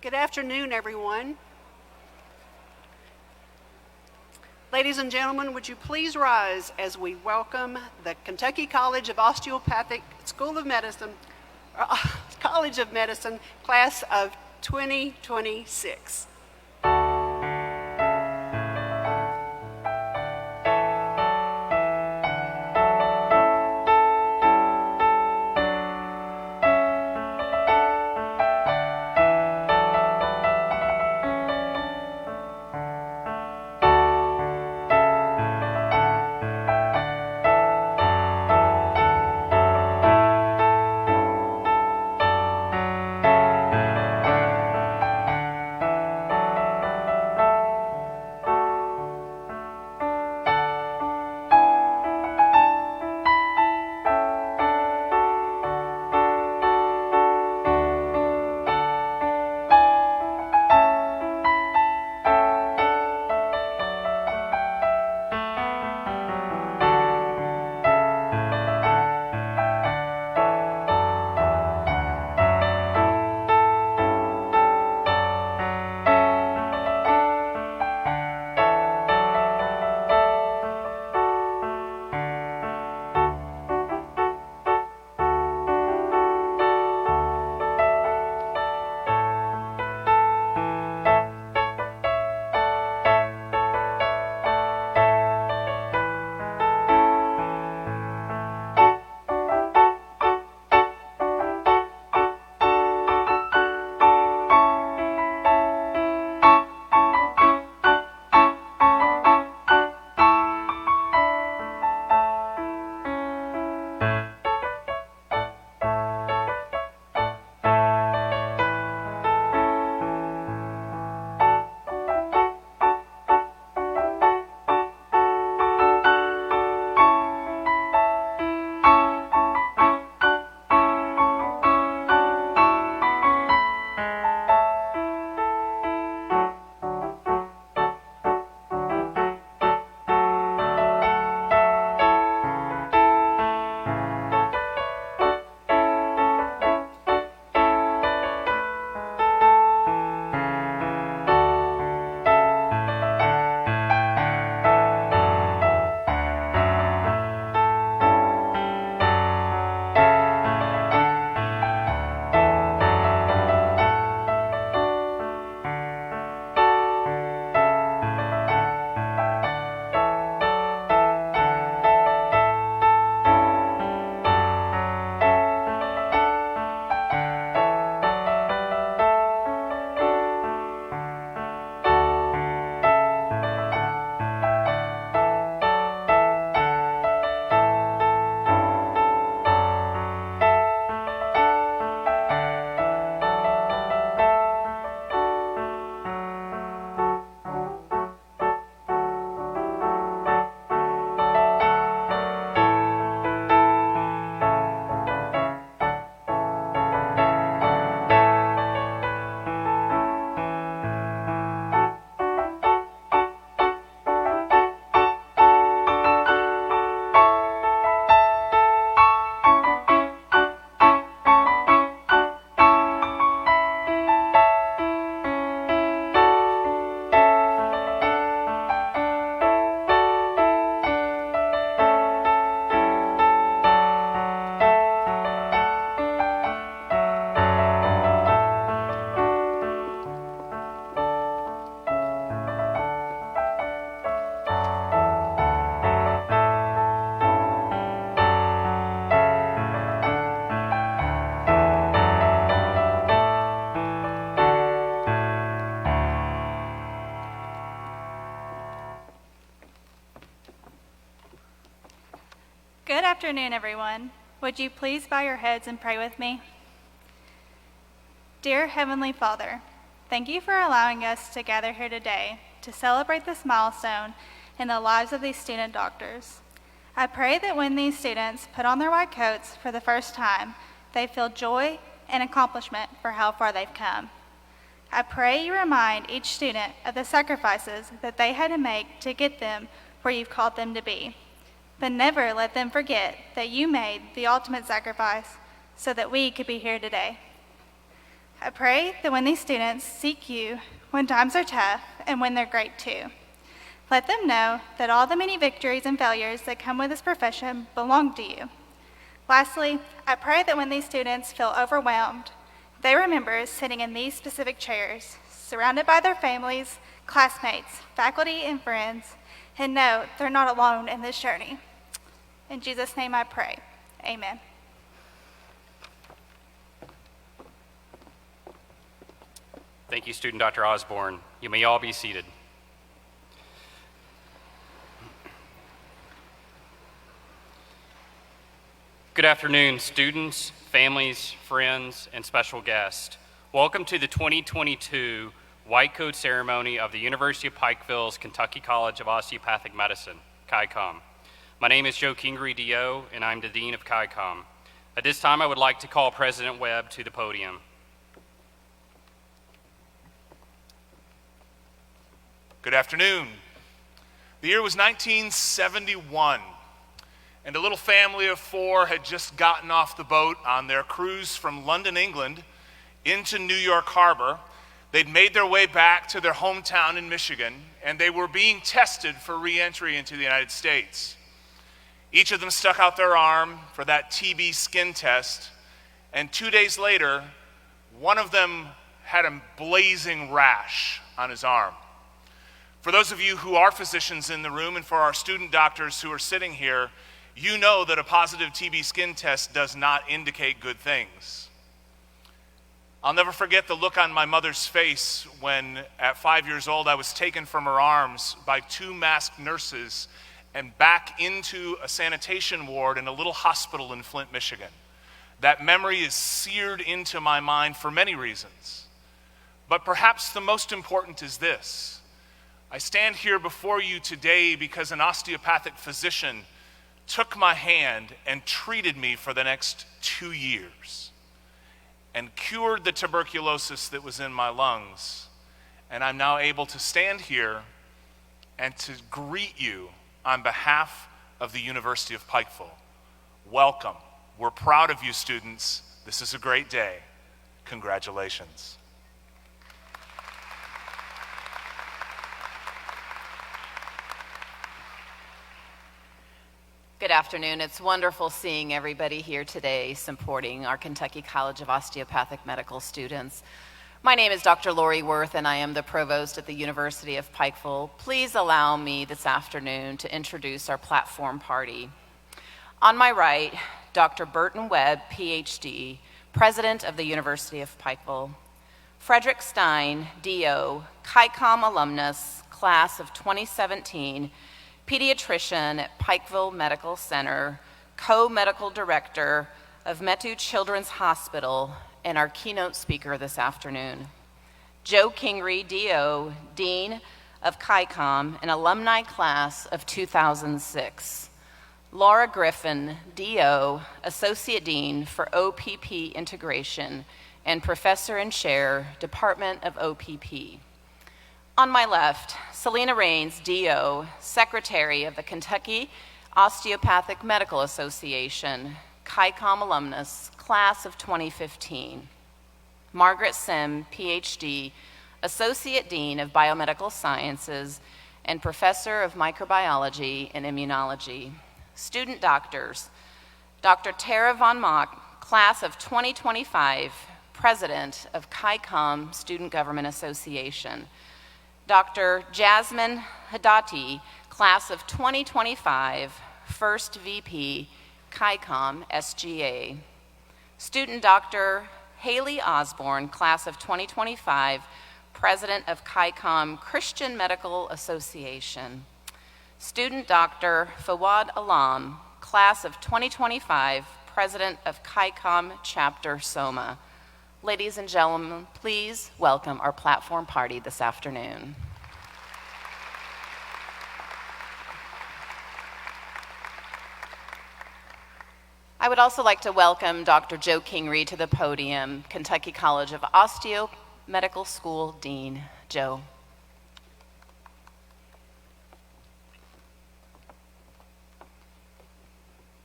Good afternoon, everyone. Ladies and gentlemen, would you please rise as we welcome the Kentucky College of Osteopathic School of Medicine, College of Medicine, class of 2026. Good afternoon, everyone. Would you please bow your heads and pray with me? Dear Heavenly Father, thank you for allowing us to gather here today to celebrate this milestone in the lives of these student doctors. I pray that when these students put on their white coats for the first time, they feel joy and accomplishment for how far they've come. I pray you remind each student of the sacrifices that they had to make to get them where you've called them to be. But never let them forget that you made the ultimate sacrifice so that we could be here today. I pray that when these students seek you when times are tough and when they're great too, let them know that all the many victories and failures that come with this profession belong to you. Lastly, I pray that when these students feel overwhelmed, they remember sitting in these specific chairs, surrounded by their families, classmates, faculty, and friends, and know they're not alone in this journey. In Jesus' name I pray. Amen. Thank you, Student Dr. Osborne. You may all be seated. Good afternoon, students, families, friends, and special guests. Welcome to the 2022 White Coat Ceremony of the University of Pikeville's Kentucky College of Osteopathic Medicine, KYCOM. My name is Joe Kingery, DO, and I'm the Dean of KYCOM. At this time, I would like to call President Webb to the podium. Good afternoon. The year was 1971, and a little family of four had just gotten off the boat on their cruise from London, England, into New York Harbor. They'd made their way back to their hometown in Michigan, and they were being tested for re-entry into the United States. Each of them stuck out their arm for that TB skin test, and 2 days later, one of them had a blazing rash on his arm. For those of you who are physicians in the room, and for our student doctors who are sitting here, you know that a positive TB skin test does not indicate good things. I'll never forget the look on my mother's face when, at 5 years old, I was taken from her arms by two masked nurses and back into a sanitation ward in a little hospital in Flint, Michigan. That memory is seared into my mind for many reasons. But perhaps the most important is this. I stand here before you today because an osteopathic physician took my hand and treated me for the next 2 years and cured the tuberculosis that was in my lungs. And I'm now able to stand here and to greet you on behalf of the University of Pikeville. Welcome. We're proud of you, students. This is a great day. Congratulations. Good afternoon. It's wonderful seeing everybody here today supporting our Kentucky College of Osteopathic Medical students. My name is Dr. Lori Worth, and I am the provost at the University of Pikeville. Please allow me this afternoon to introduce our platform party. On my right, Dr. Burton Webb, PhD, president of the University of Pikeville. Frederick Stein, DO, KYCOM alumnus, class of 2017, pediatrician at Pikeville Medical Center, co-medical director of Metu Children's Hospital, and our keynote speaker this afternoon. Joe Kingery, DO, Dean of KYCOM, an alumni class of 2006. Laura Griffin, DO, Associate Dean for OPP Integration and Professor and Chair, Department of OPP. On my left, Selena Raines, DO, Secretary of the Kentucky Osteopathic Medical Association, KYCOM alumnus, class of 2015. Margaret Sim, PhD, Associate Dean of Biomedical Sciences and Professor of Microbiology and Immunology. Student doctors, Dr. Tara Von Mock, class of 2025, President of KYCOM Student Government Association. Dr. Jasmine Hadati, class of 2025, First VP, KYCOM SGA. Student Dr. Haley Osborne, class of 2025, President of KYCOM Christian Medical Association. Student Dr. Fawad Alam, class of 2025, President of KYCOM Chapter Soma. Ladies and gentlemen, please welcome our platform party this afternoon. I would also like to welcome Dr. Joe Kingery to the podium, Kentucky College of Osteo Medical School Dean. Joe.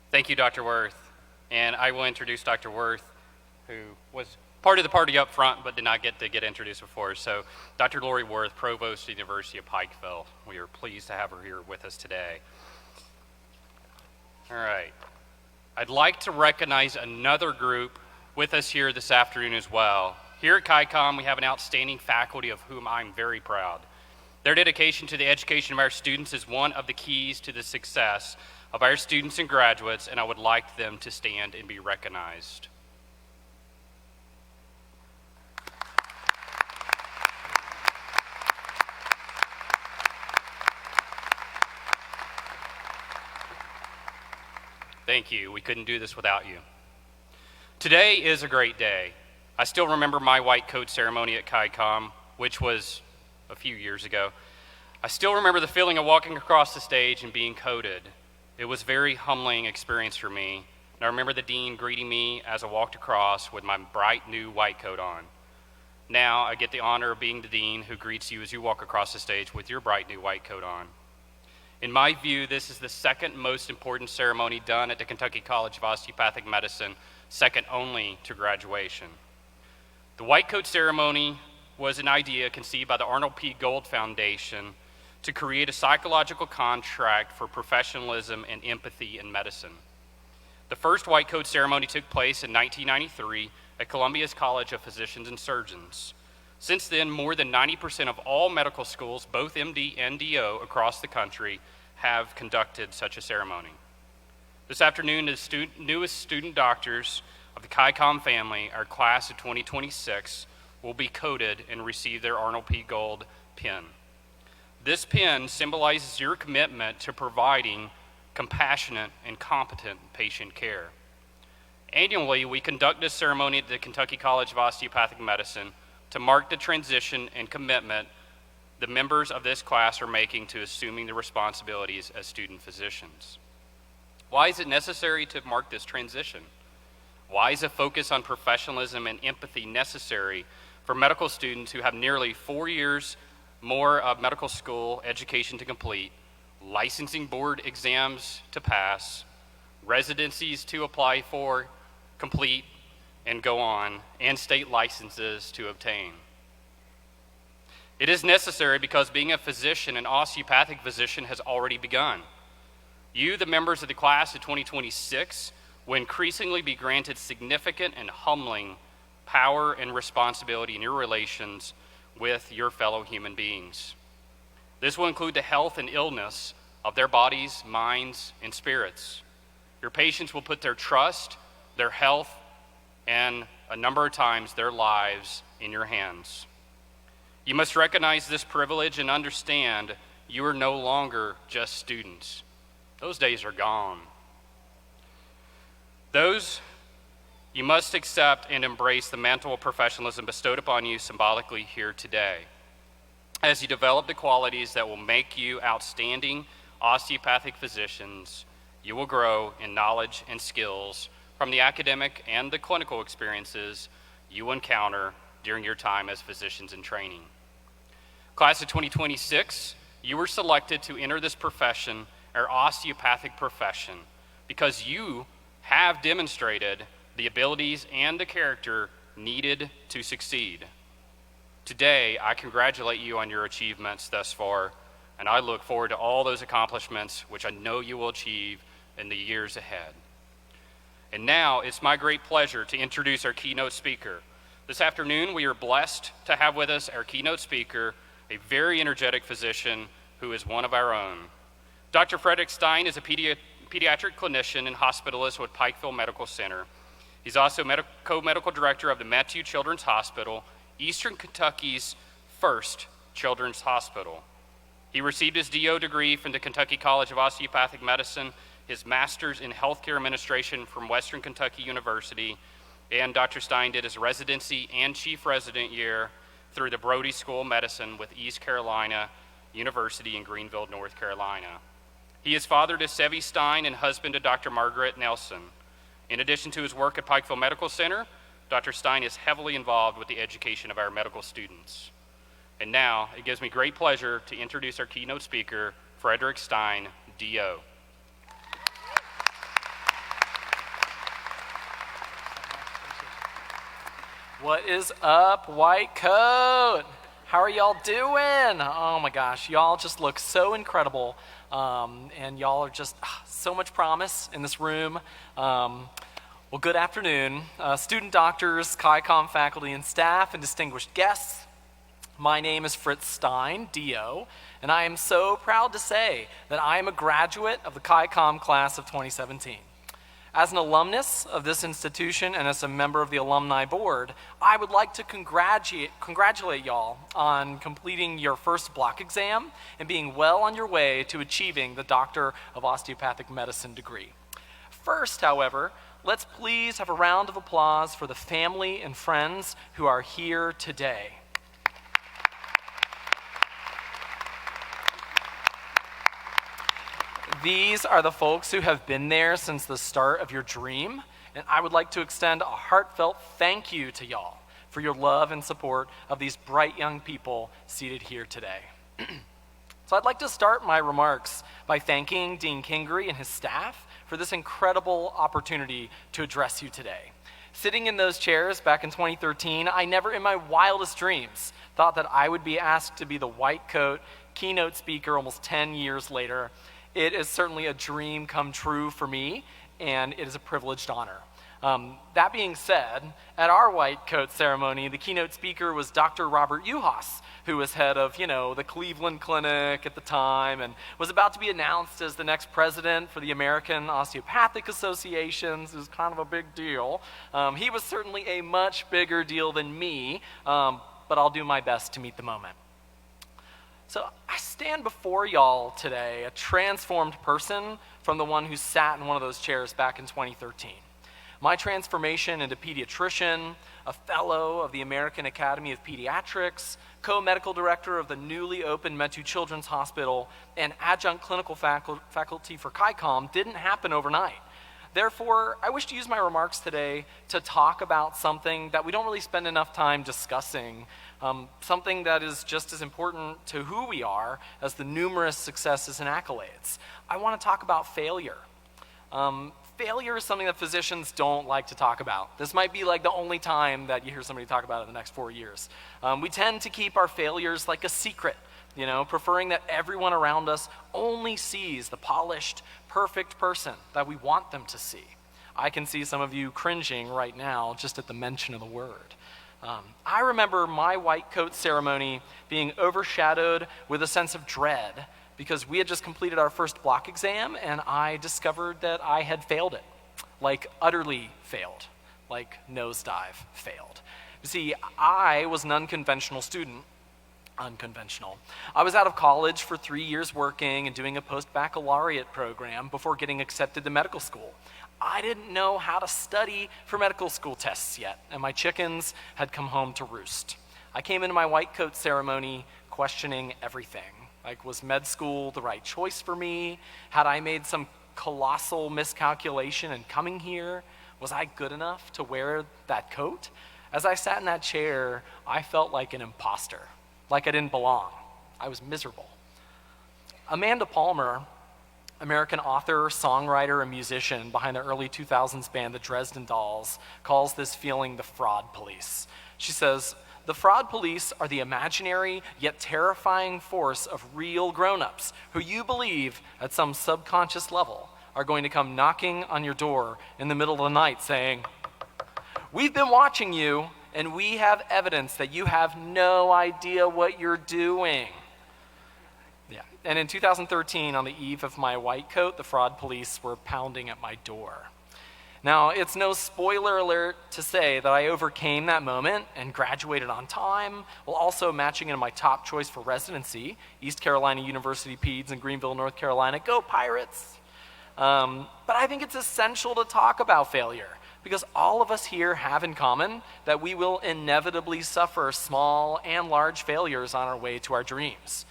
Thank you, Dr. Worth. And I will introduce Dr. Worth, who was part of the party up front, but did not get to get introduced before. So Dr. Lori Worth, Provost of the University of Pikeville. We are pleased to have her here with us today. All right. I'd like to recognize another group with us here this afternoon as well. Here at KYCOM, we have an outstanding faculty of whom I'm very proud. Their dedication to the education of our students is one of the keys to the success of our students and graduates, and I would like them to stand and be recognized. Thank you. We couldn't do this without you. Today is a great day. I still remember my white coat ceremony at KYCOM, which was a few years ago. I still remember the feeling of walking across the stage and being coated. It was a very humbling experience for me, and I remember the dean greeting me as I walked across with my bright new white coat on. Now I get the honor of being the dean who greets you as you walk across the stage with your bright new white coat on. In my view, this is the second most important ceremony done at the Kentucky College of Osteopathic Medicine, second only to graduation. The white coat ceremony was an idea conceived by the Arnold P. Gold Foundation to create a psychological contract for professionalism and empathy in medicine. The first white coat ceremony took place in 1993 at Columbia's College of Physicians and Surgeons. Since then, more than 90% of all medical schools, both MD and DO across the country, have conducted such a ceremony. This afternoon, the newest student doctors of the KYCOM family, our class of 2026, will be coated and receive their Arnold P. Gold pin. This pin symbolizes your commitment to providing compassionate and competent patient care. Annually, we conduct this ceremony at the Kentucky College of Osteopathic Medicine to mark the transition and commitment the members of this class are making to assuming the responsibilities as student physicians. Why is it necessary to mark this transition? Why is a focus on professionalism and empathy necessary for medical students who have nearly 4 years more of medical school education to complete, licensing board exams to pass, residencies to apply for, complete, and go on, and state licenses to obtain? It is necessary because being a physician, an osteopathic physician, has already begun. You, the members of the class of 2026, will increasingly be granted significant and humbling power and responsibility in your relations with your fellow human beings. This will include the health and illness of their bodies, minds, and spirits. Your patients will put their trust, their health, and a number of times their lives in your hands. You must recognize this privilege and understand you are no longer just students. Those days are gone. You must accept and embrace the mantle of professionalism bestowed upon you symbolically here today. As you develop the qualities that will make you outstanding osteopathic physicians, you will grow in knowledge and skills from the academic and the clinical experiences you encounter during your time as physicians in training. Class of 2026, you were selected to enter this profession, our osteopathic profession, because you have demonstrated the abilities and the character needed to succeed. Today, I congratulate you on your achievements thus far, and I look forward to all those accomplishments which I know you will achieve in the years ahead. And now, it's my great pleasure to introduce our keynote speaker. This afternoon, we are blessed to have with us our keynote speaker, a very energetic physician who is one of our own. Dr. Frederick Stein is a pediatric clinician and hospitalist with Pikeville Medical Center. He's also co-medical director of the Matthew Children's Hospital, Eastern Kentucky's first children's hospital. He received his DO degree from the Kentucky College of Osteopathic Medicine, his master's in healthcare administration from Western Kentucky University, and Dr. Stein did his residency and chief resident year through the Brody School of Medicine with East Carolina University in Greenville, North Carolina. He is father to Sevi Stein and husband to Dr. Margaret Nelson. In addition to his work at Pikeville Medical Center, Dr. Stein is heavily involved with the education of our medical students. And now, it gives me great pleasure to introduce our keynote speaker, Frederick Stein, DO. What is up, White Coat? How are y'all doing? Oh my gosh, y'all just look so incredible. And y'all are just so much promise in this room. Well, good afternoon, student doctors, KYCOM faculty and staff, and distinguished guests. My name is Fritz Stein, DO, and I am so proud to say that I am a graduate of the KYCOM class of 2017. As an alumnus of this institution and as a member of the alumni board, I would like to congratulate y'all on completing your first block exam and being well on your way to achieving the Doctor of Osteopathic Medicine degree. First, however, let's please have a round of applause for the family and friends who are here today. These are the folks who have been there since the start of your dream, and I would like to extend a heartfelt thank you to y'all for your love and support of these bright young people seated here today. So I'd like to start my remarks by thanking Dean Kingery and his staff for this incredible opportunity to address you today. Sitting in those chairs back in 2013, I never in my wildest dreams thought that I would be asked to be the White Coat keynote speaker almost 10 years later. It is certainly a dream come true for me, and it is a privileged honor. That being said, at our White Coat ceremony, the keynote speaker was Dr. Robert Uhas, who was head of, the Cleveland Clinic at the time and was about to be announced as the next president for the American Osteopathic Association. It was kind of a big deal. He was certainly a much bigger deal than me, but I'll do my best to meet the moment. So I stand before y'all today, a transformed person from the one who sat in one of those chairs back in 2013. My transformation into pediatrician, a fellow of the American Academy of Pediatrics, co-medical director of the newly opened Metu Children's Hospital, and adjunct clinical faculty for KYCOM didn't happen overnight. Therefore, I wish to use my remarks today to talk about something that we don't really spend enough time discussing, something that is just as important to who we are as the numerous successes and accolades. I want to talk about failure. Failure is something that physicians don't like to talk about. This might be like the only time that you hear somebody talk about it in the next 4 years. We tend to keep our failures like a secret, preferring that everyone around us only sees the polished, perfect person that we want them to see. I can see some of you cringing right now just at the mention of the word. I remember my White Coat ceremony being overshadowed with a sense of dread because we had just completed our first block exam and I discovered that I had failed it, like utterly failed, like nosedive failed. You see, I was an unconventional student. Unconventional. I was out of college for 3 years working and doing a post-baccalaureate program before getting accepted to medical school. I didn't know how to study for medical school tests yet, and my chickens had come home to roost. I came into my White Coat ceremony questioning everything. Like, was med school the right choice for me? Had I made some colossal miscalculation in coming here? Was I good enough to wear that coat? As I sat in that chair, I felt like an imposter. Like I didn't belong. I was miserable. Amanda Palmer, American author, songwriter, and musician behind the early 2000s band the Dresden Dolls, calls this feeling the fraud police. She says, "The fraud police are the imaginary yet terrifying force of real grown-ups who you believe at some subconscious level are going to come knocking on your door in the middle of the night saying, 'We've been watching you, and we have evidence that you have no idea what you're doing.'" Yeah. And in 2013, on the eve of my White Coat, the fraud police were pounding at my door. Now, it's no spoiler alert to say that I overcame that moment and graduated on time, while also matching into my top choice for residency, East Carolina University Peds in Greenville, North Carolina. Go Pirates! But I think it's essential to talk about failure, because all of us here have in common that we will inevitably suffer small and large failures on our way to our dreams.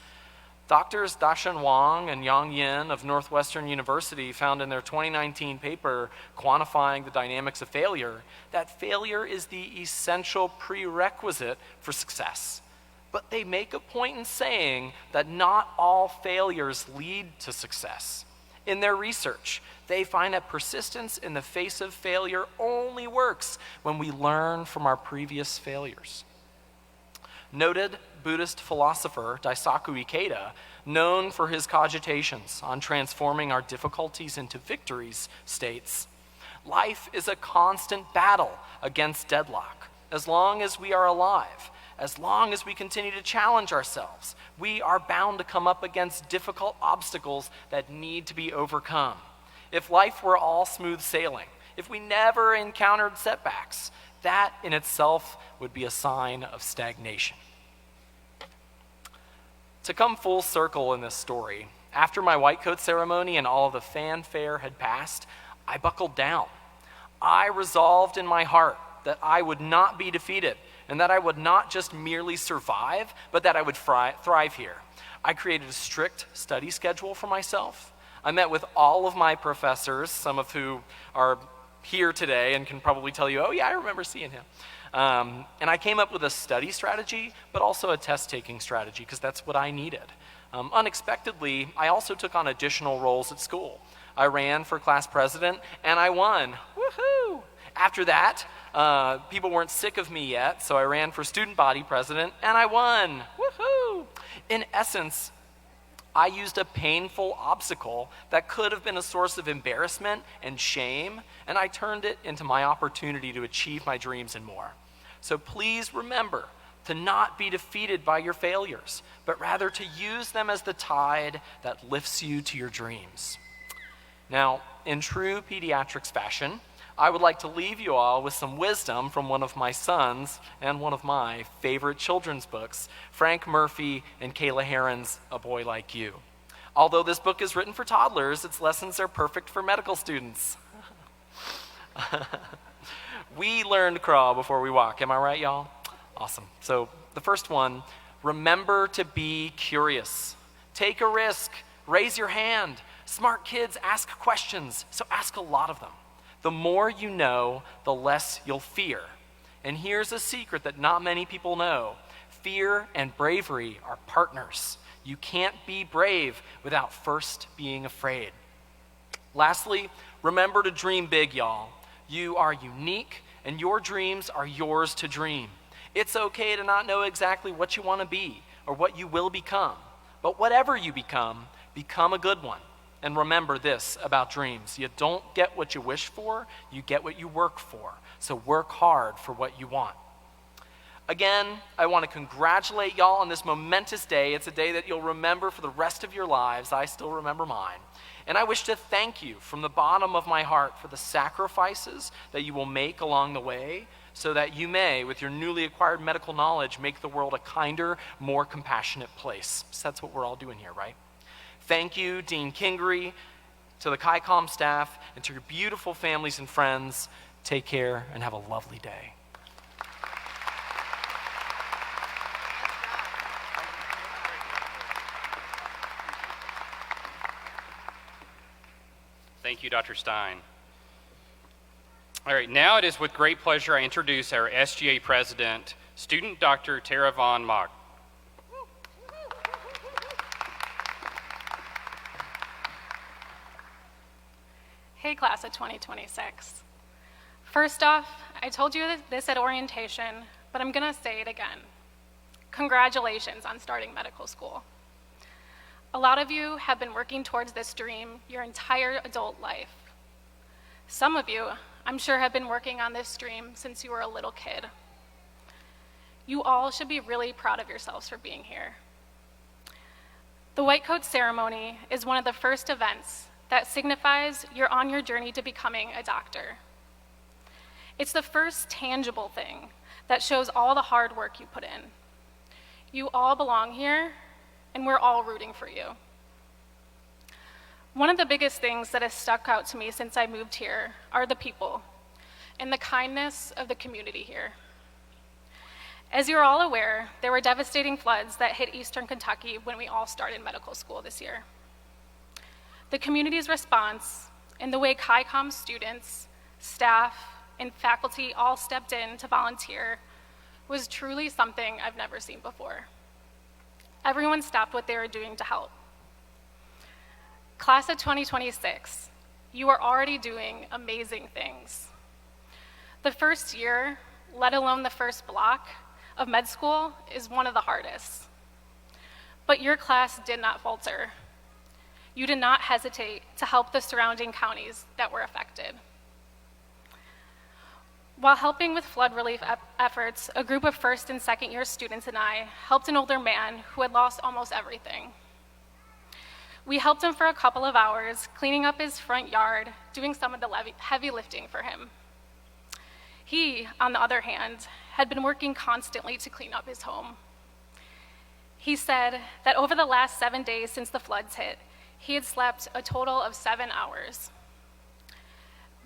Doctors Dashan Wang and Yang Yin of Northwestern University found in their 2019 paper, Quantifying the Dynamics of Failure, that failure is the essential prerequisite for success. But they make a point in saying that not all failures lead to success. In their research, they find that persistence in the face of failure only works when we learn from our previous failures. Noted Buddhist philosopher Daisaku Ikeda, known for his cogitations on transforming our difficulties into victories, states, "Life is a constant battle against deadlock. As long as we are alive, as long as we continue to challenge ourselves, we are bound to come up against difficult obstacles that need to be overcome. If life were all smooth sailing, if we never encountered setbacks, that in itself would be a sign of stagnation." To come full circle in this story, after my white coat ceremony and all of the fanfare had passed, I buckled down. I resolved in my heart that I would not be defeated and that I would not just merely survive, but that I would thrive here. I created a strict study schedule for myself. I met with all of my professors, some of who are here today and can probably tell you, "Oh yeah, I remember seeing him." And I came up with a study strategy, but also a test-taking strategy, because that's what I needed. Unexpectedly, I also took on additional roles at school. I ran for class president, and I won. Woohoo! After that, people weren't sick of me yet, so I ran for student body president, and I won. Woohoo! In essence, I used a painful obstacle that could have been a source of embarrassment and shame, and I turned it into my opportunity to achieve my dreams and more. So please remember to not be defeated by your failures, but rather to use them as the tide that lifts you to your dreams. Now, in true pediatrics fashion, I would like to leave you all with some wisdom from one of my sons and one of my favorite children's books, Frank Murphy and Kayla Herron's A Boy Like You. Although this book is written for toddlers, its lessons are perfect for medical students. We learn to crawl before we walk. Am I right, y'all? Awesome. So the first one, remember to be curious. Take a risk. Raise your hand. Smart kids ask questions, so ask a lot of them. The more you know, the less you'll fear. And here's a secret that not many people know. Fear and bravery are partners. You can't be brave without first being afraid. Lastly, remember to dream big, y'all. You are unique, and your dreams are yours to dream. It's okay to not know exactly what you want to be or what you will become. But whatever you become a good one. And remember this about dreams. You don't get what you wish for, you get what you work for. So work hard for what you want. Again, I want to congratulate y'all on this momentous day. It's a day that you'll remember for the rest of your lives. I still remember mine. And I wish to thank you from the bottom of my heart for the sacrifices that you will make along the way so that you may, with your newly acquired medical knowledge, make the world a kinder, more compassionate place. So that's what we're all doing here, right? Thank you, Dean Kingery, to the KYCOM staff, and to your beautiful families and friends. Take care and have a lovely day. Thank you, Dr. Stein. All right, now it is with great pleasure I introduce our SGA president, student Dr. Tara Von Mock. Hey, class of 2026. First off, I told you this at orientation, but I'm gonna say it again. Congratulations on starting medical school. A lot of you have been working towards this dream your entire adult life. Some of you, I'm sure, have been working on this dream since you were a little kid. You all should be really proud of yourselves for being here. The white coat ceremony is one of the first events that signifies you're on your journey to becoming a doctor. It's the first tangible thing that shows all the hard work you put in. You all belong here, and we're all rooting for you. One of the biggest things that has stuck out to me since I moved here are the people and the kindness of the community here. As you're all aware, there were devastating floods that hit eastern Kentucky when we all started medical school this year. The community's response and the way KYCOM students, staff, and faculty all stepped in to volunteer was truly something I've never seen before. Everyone stopped what they were doing to help. Class of 2026, you are already doing amazing things. The first year, let alone the first block of med school, is one of the hardest. But your class did not falter. You did not hesitate to help the surrounding counties that were affected. While helping with flood relief efforts, a group of first and second year students and I helped an older man who had lost almost everything. We helped him for a couple of hours, cleaning up his front yard, doing some of the heavy lifting for him. He, on the other hand, had been working constantly to clean up his home. He said that over the last 7 days since the floods hit, he had slept a total of 7 hours.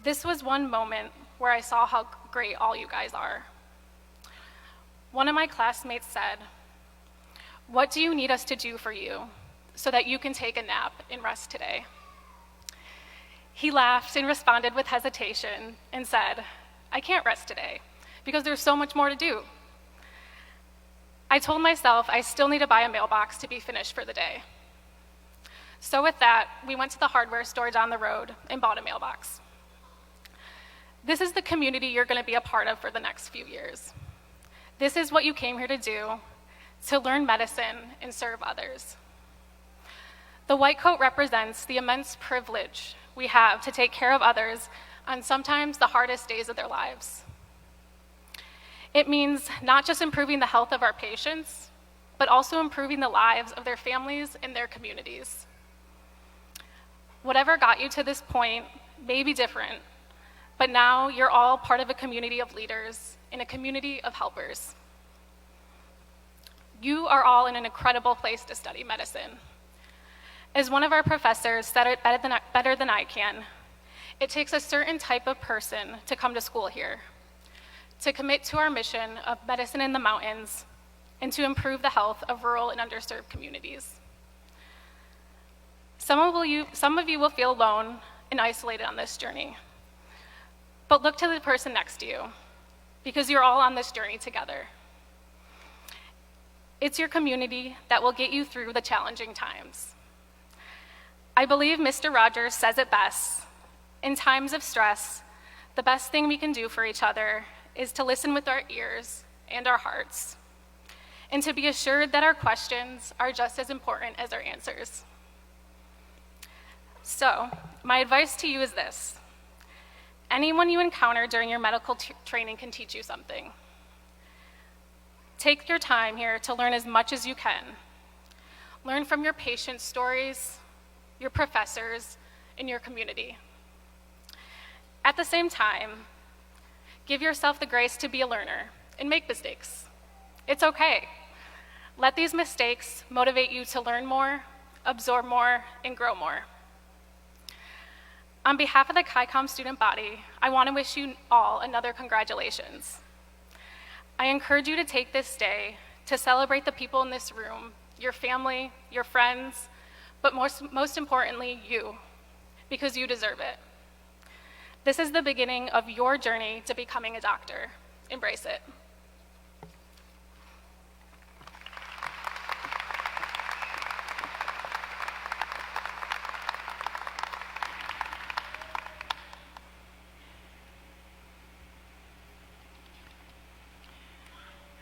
This was one moment where I saw how great all you guys are. One of my classmates said, "What do you need us to do for you so that you can take a nap and rest today?" He laughed and responded with hesitation and said, "I can't rest today because there's so much more to do." I told myself I still need to buy a mailbox to be finished for the day. So with that, we went to the hardware store down the road and bought a mailbox. This is the community you're going to be a part of for the next few years. This is what you came here to do, to learn medicine and serve others. The white coat represents the immense privilege we have to take care of others on sometimes the hardest days of their lives. It means not just improving the health of our patients, but also improving the lives of their families and their communities. Whatever got you to this point may be different, but now you're all part of a community of leaders and a community of helpers. You are all in an incredible place to study medicine. As one of our professors said it better than I can, it takes a certain type of person to come to school here, to commit to our mission of medicine in the mountains and to improve the health of rural and underserved communities. Some of you will feel alone and isolated on this journey, but look to the person next to you because you're all on this journey together. It's your community that will get you through the challenging times. I believe Mr. Rogers says it best. In times of stress, the best thing we can do for each other is to listen with our ears and our hearts, and to be assured that our questions are just as important as our answers. So, my advice to you is this. Anyone you encounter during your medical training can teach you something. Take your time here to learn as much as you can. Learn from your patients' stories, your professors, and your community. At the same time, give yourself the grace to be a learner and make mistakes. It's okay. Let these mistakes motivate you to learn more, absorb more, and grow more. On behalf of the KYCOM student body, I want to wish you all another congratulations. I encourage you to take this day to celebrate the people in this room, your family, your friends, but most importantly, you, because you deserve it. This is the beginning of your journey to becoming a doctor. Embrace it.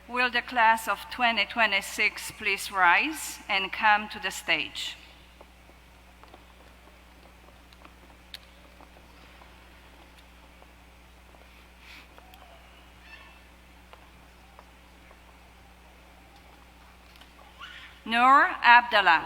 Will the class of 2026 please rise and come to the stage? Noor Abdallah.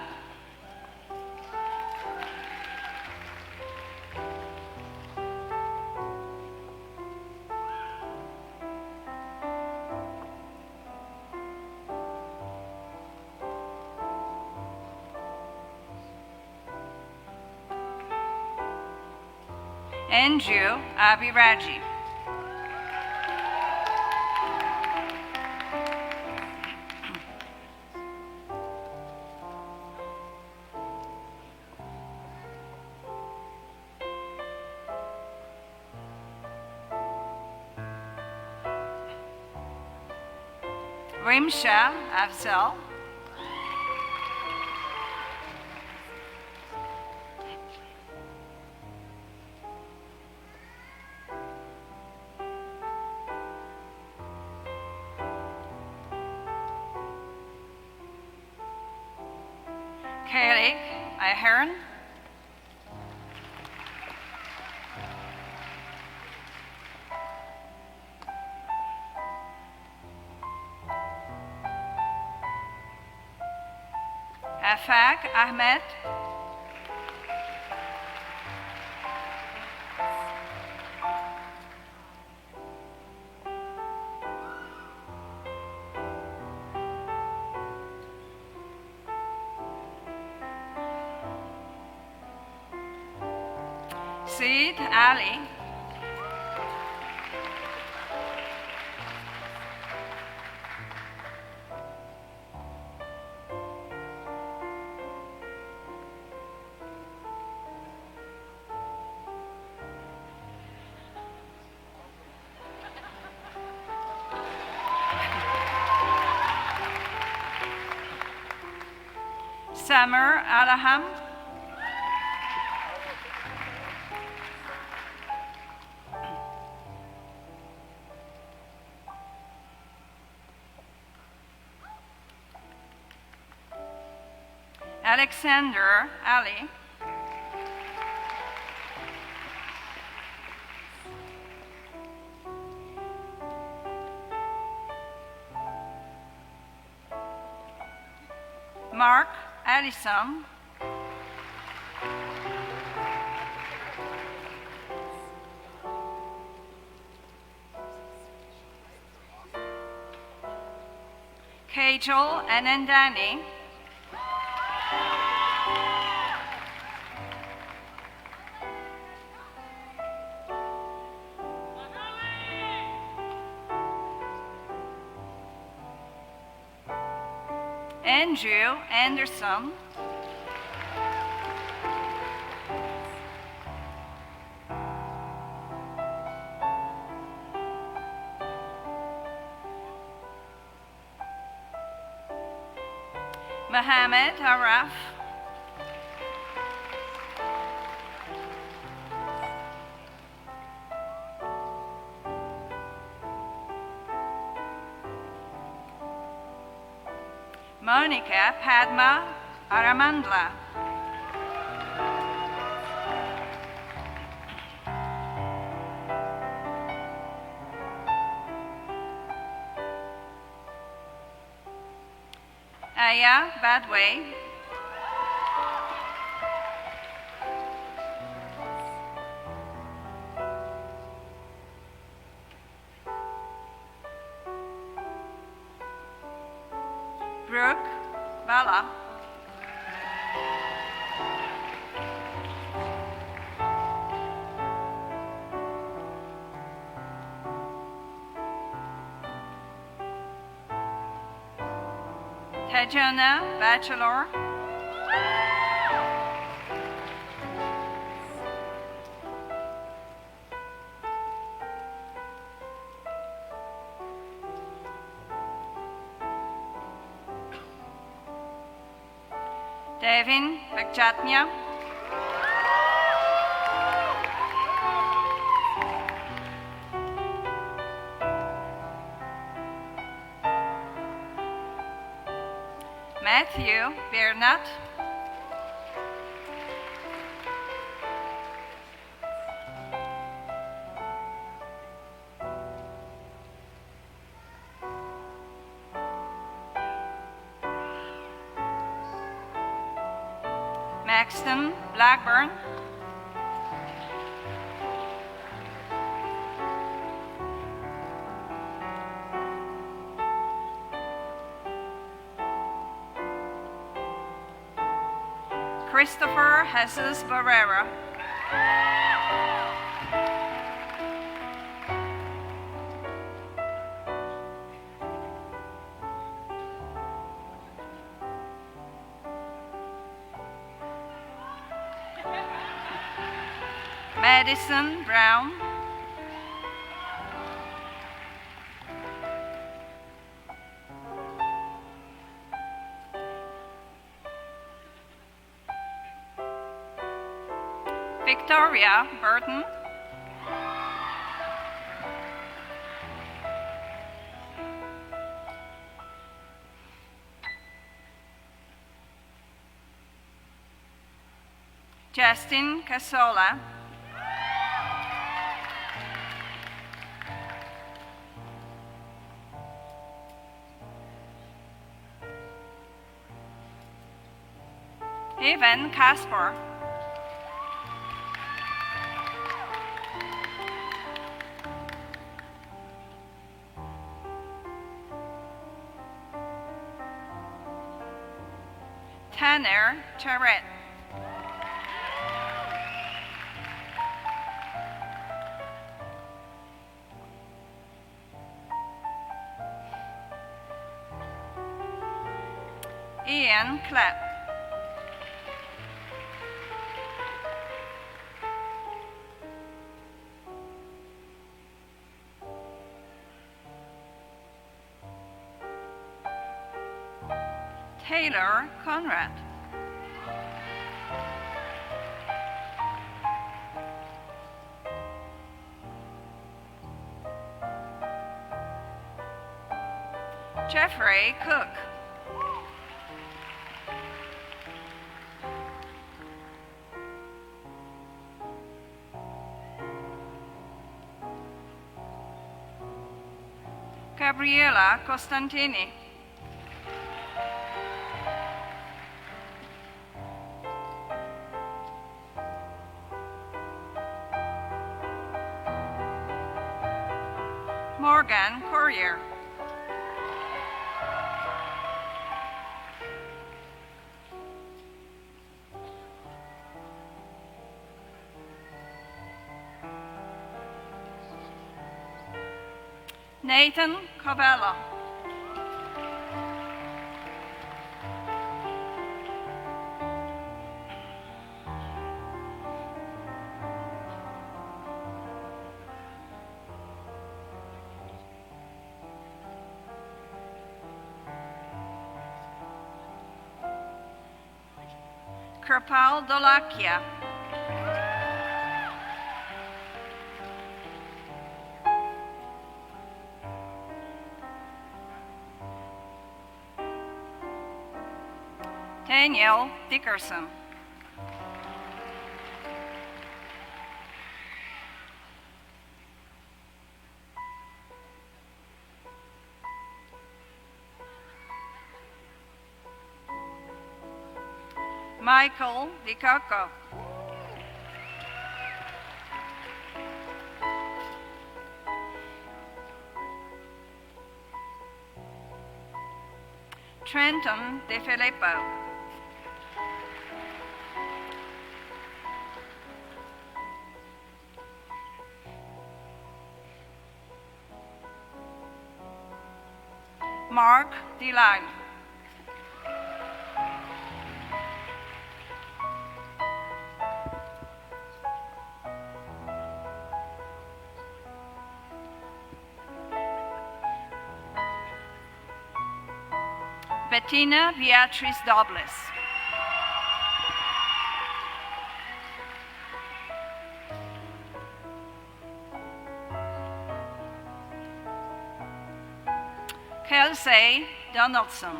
Andrew Abiraji. Rimsha Afzal. Jake Ahern, Afaq Ahmed, Saeed Ali, Samer Alaham, Alexander Ali, Mark Allison, Kajal Anandani, Andrew Anderson, Mohammed Araf, Monica Padma Aramandla, Aya Badway, Brooke Bala, Tajana Bachelor, Devin Bagjatnya, Matthew Bernat, Maxton Blackburn, Christopher Jesus Barrera, Madison Brown, Victoria Burton, Justin Casola, Evan Casper, Tanner Charette, Ian Clapp, Taylor Conrad, Jeffrey Cook, Gabriela Costantini, Morgan Courier, Nathan Covello, Kripal Dolakia, Daniel Dickerson, Michael DiCocco, Trenton De Filippo, Mark Delisle, Bettina Beatrice Dobles, Kelsey Donaldson,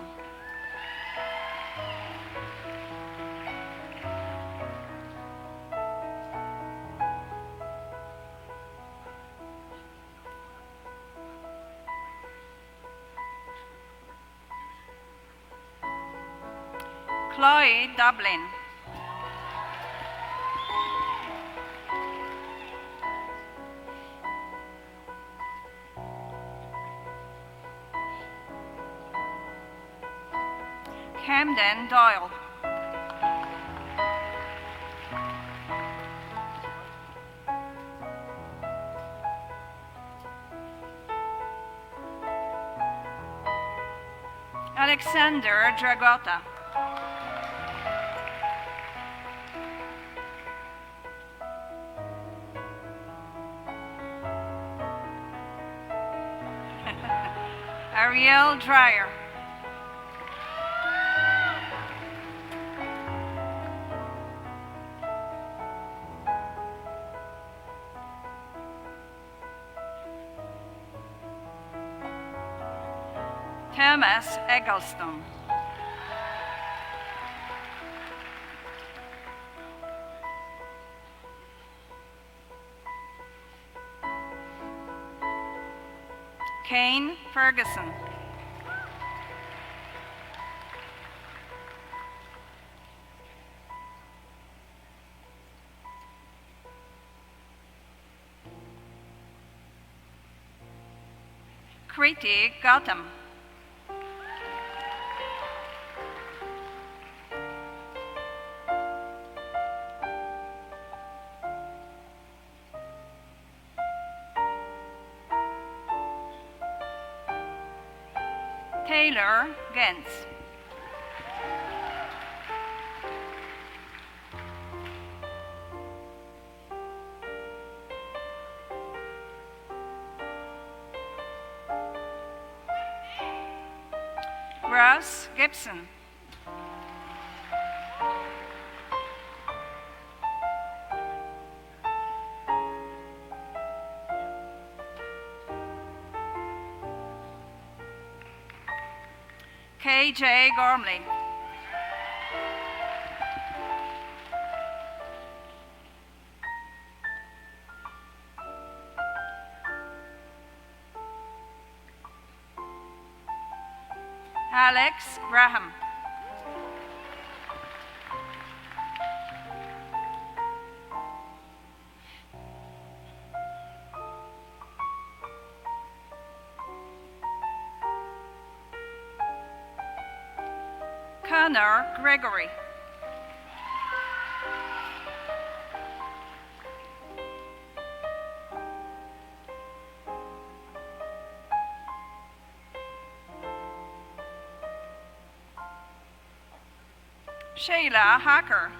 Chloe Dublin, Camden Doyle, Alexander Dragota, Ariel Dreyer, Thomas Eggleston, Kane Ferguson. Kriti Gautam. Taylor Gens. Russ Gibson. KJ Gormley. Alex Graham. Connor Gregory. Shayla Hacker.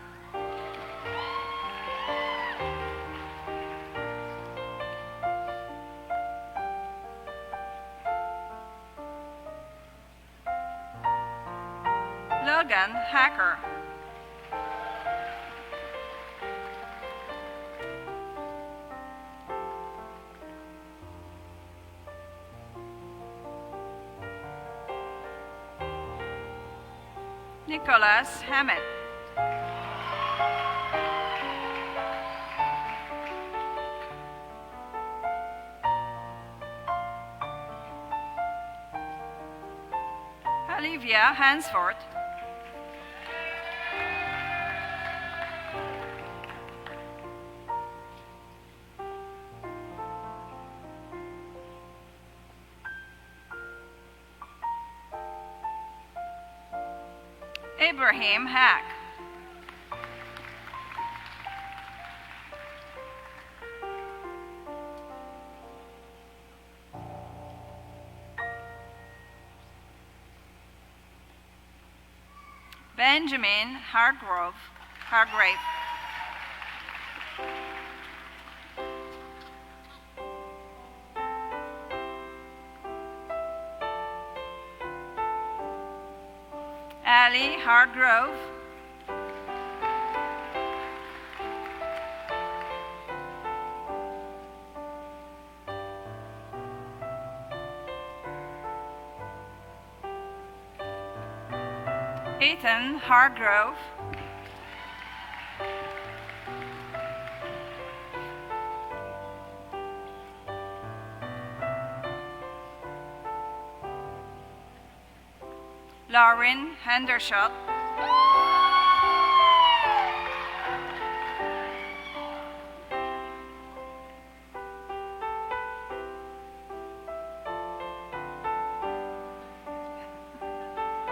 Logan Hacker. Nicholas Hammett. Olivia Hansford. Abraham Hack. Benjamin Hargrave. Ali Hargrove. Ethan Hargrove. Lauren Hendershot.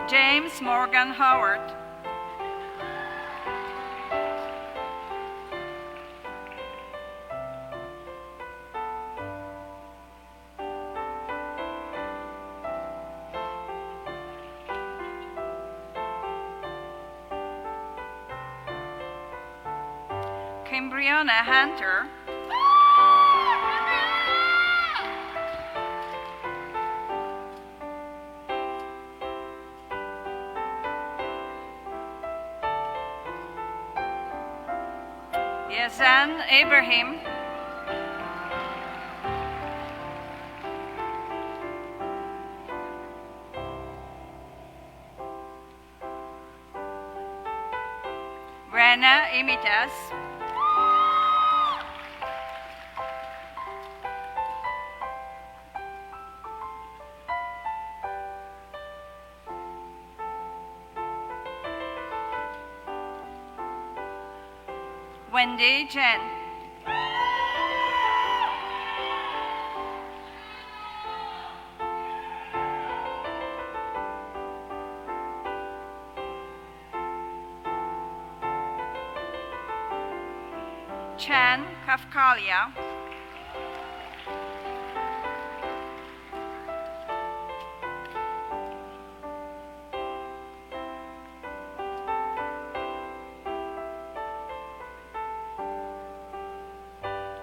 James Morgan Howard. Kimbriana Hunter. Yazan Ibrahim. Brenna Imitas. Wendy Jen. Chan Kafkalia.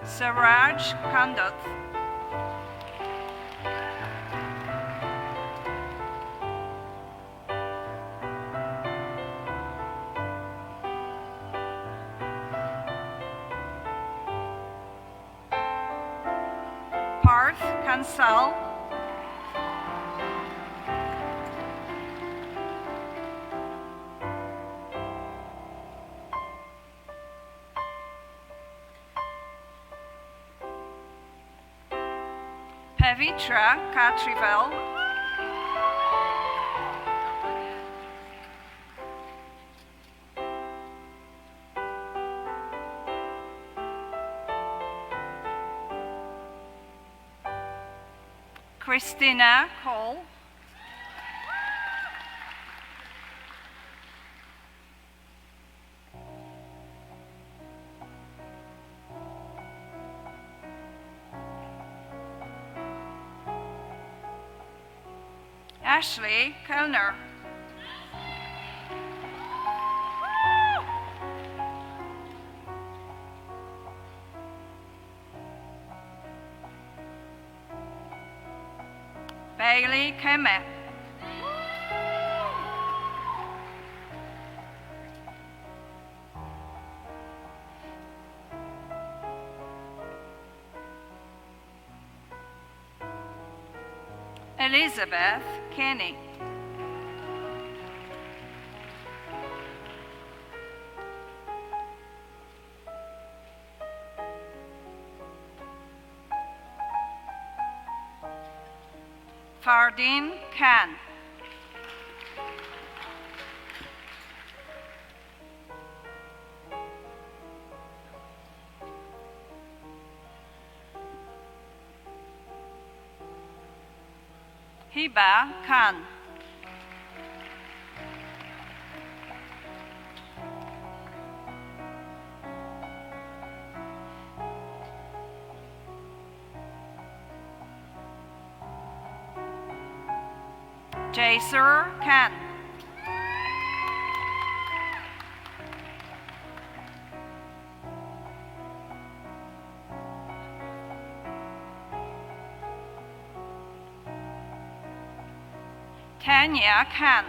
Saraj Kandat. Parth Kansal. Pavitra Katrivel. Christina Cole. Ashley Kellner. Bailey Kemet. Elizabeth Kenny. Fardeen Khan. Hiba Khan. Jaser Khan. Tanya Khan.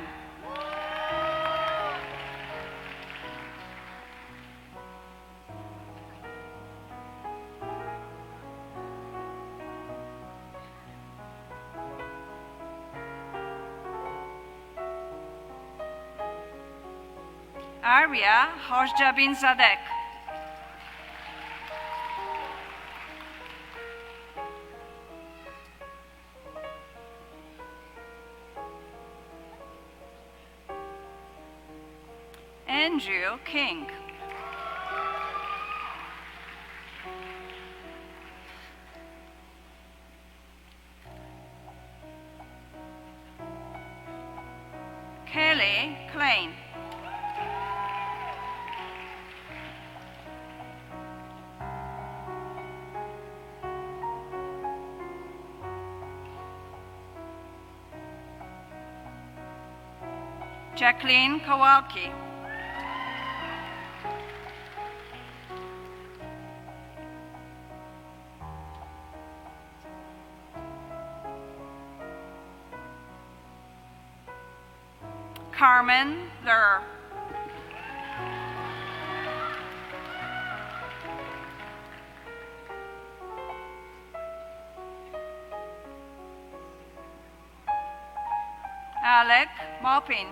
Arya Hojja bin Zadek. Andrew King. Kelly Klein. Jacqueline Kowalski. Carmen Lur. Alec Maupin.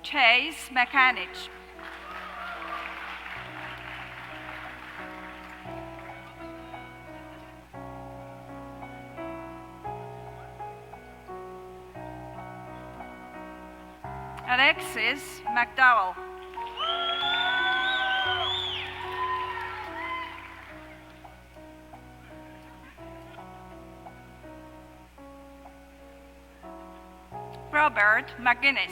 Chase Mechanic. Alexis McDowell. Robert McGuinness.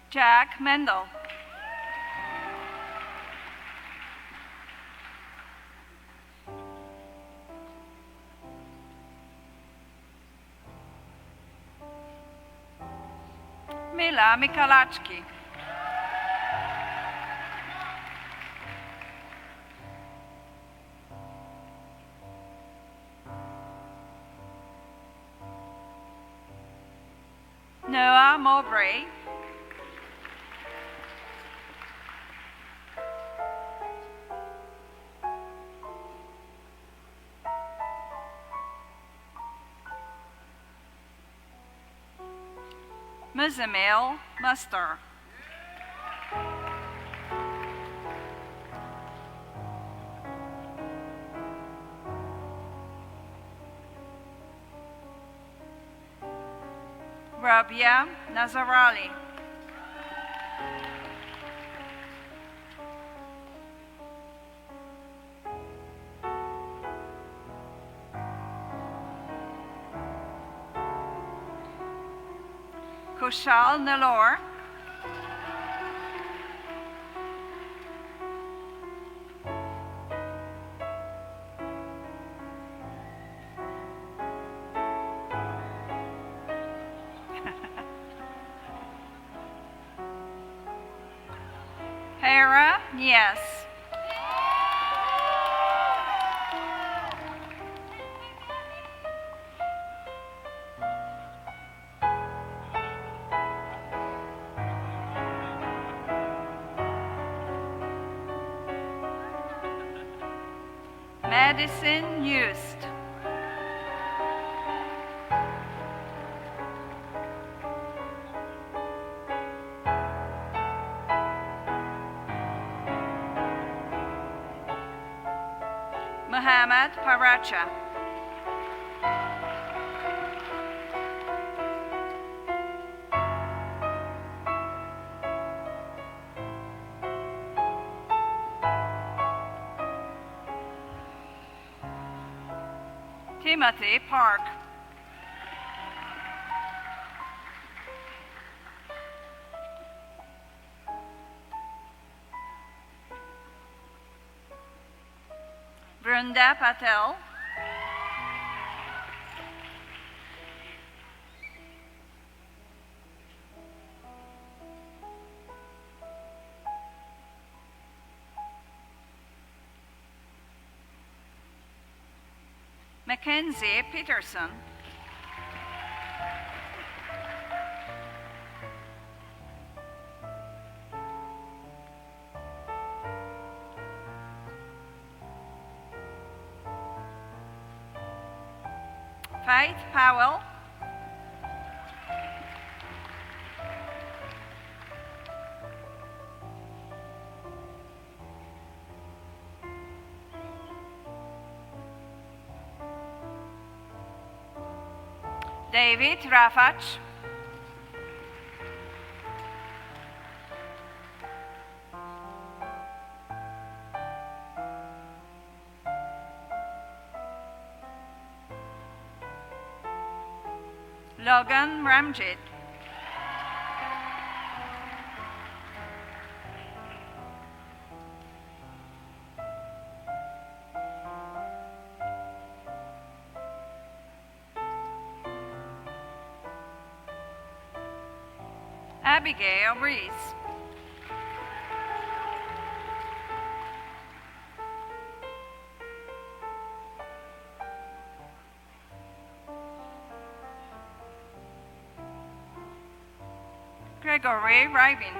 Jack Mendel. Mila Mikalachki. Noah Mowbray. Muzamil Muster. Rabia Nazarali. Kushal Nalor. Hera Yes. Madison Used. Muhammad Paracha. Timothy Park. Brunda Patel. Mackenzie Peterson. Faith Powell. David Rafach. Logan Ramjit. Abigail Reese. Gregory Rybin.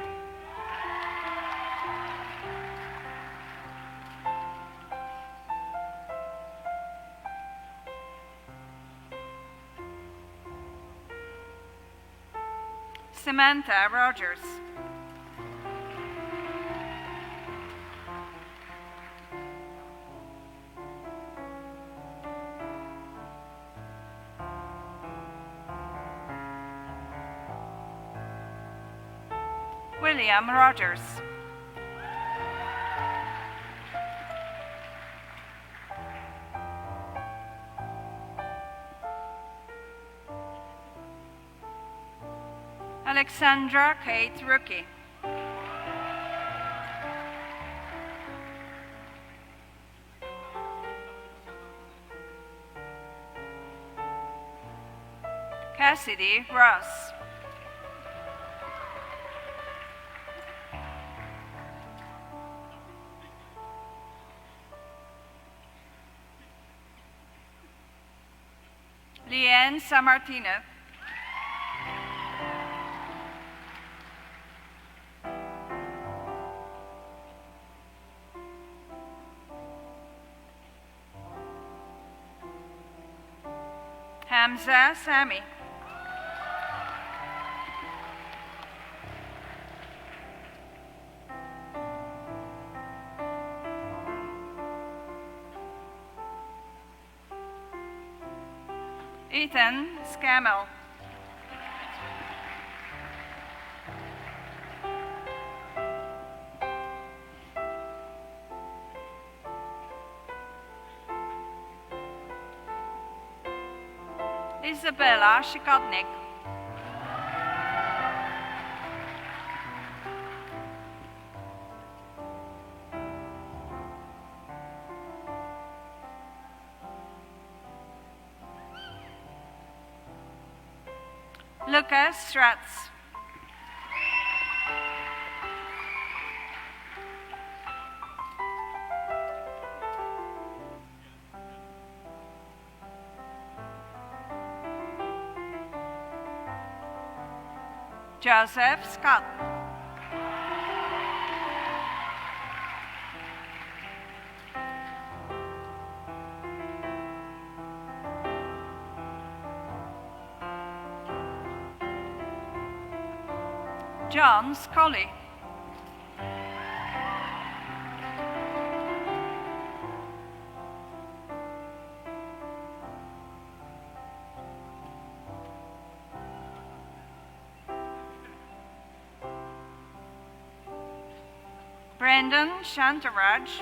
Samantha Rogers. William Rogers. Alexandra Kate Rookie. Cassidy Ross. Leanne Sammartino. Hamza Sami. Ethan Scammell. Isabella Shikotnik. Lucas Stratz. Joseph Scott. John Scully. Brendan Shantaraj.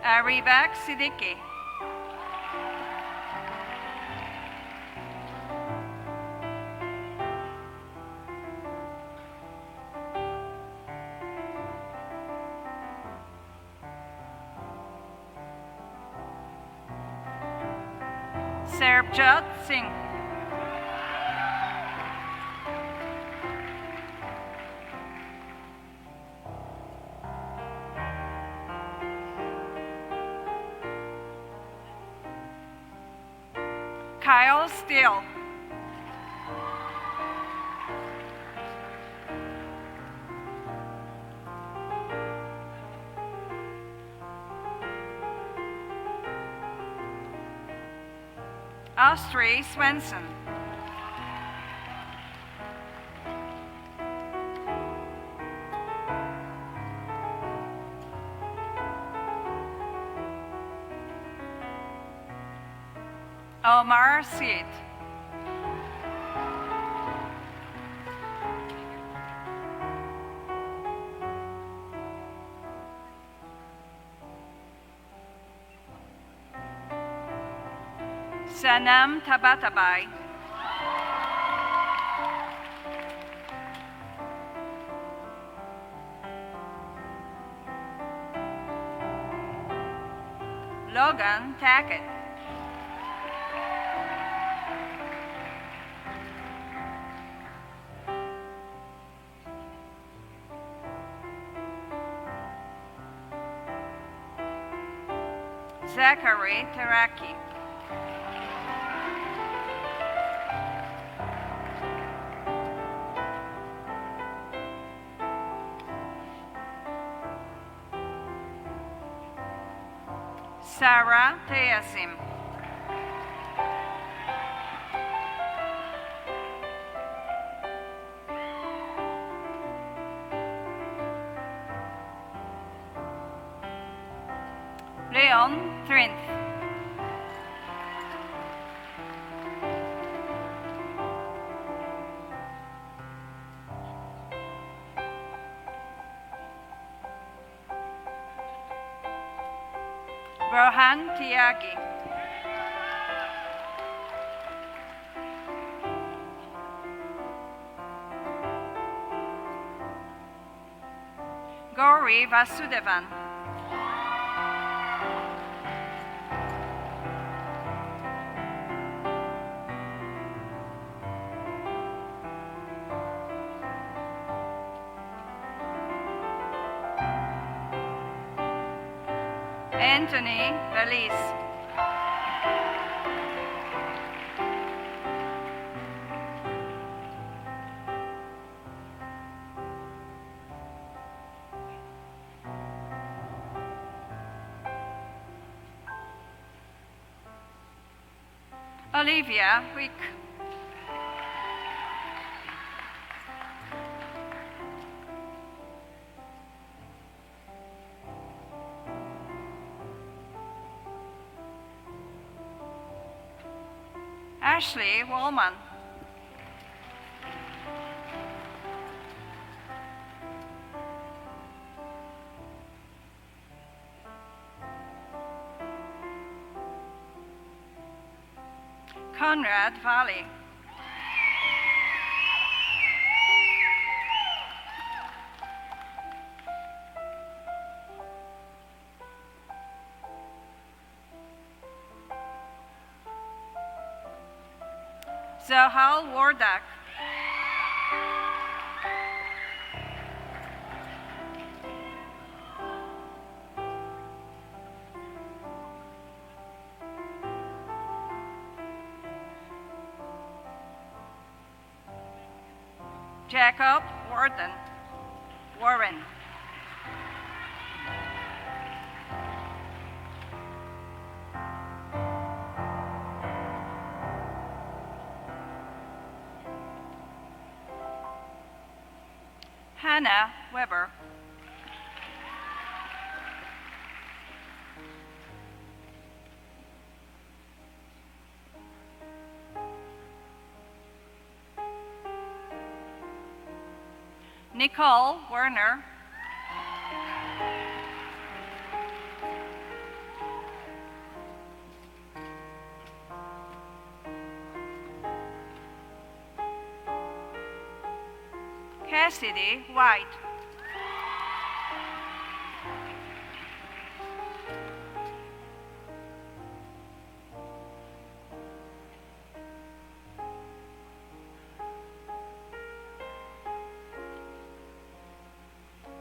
Aribak Siddiqui. Sarbjot Singh. Kyle Steele. Astrid Svensson. Omar Seed. Sanam Tabatabai. Logan Tackett. Zachary Taraki. Sarah Teasim. Leon Trinth. Rohan Tiagi. Gauri Vasudevan. Anthony Valise. Olivia Wick. Ashley Wallman. Conrad Valley. Zahal Wardak. Jacob Warren. Hannah Weber. Nicole Werner. Cassidy White.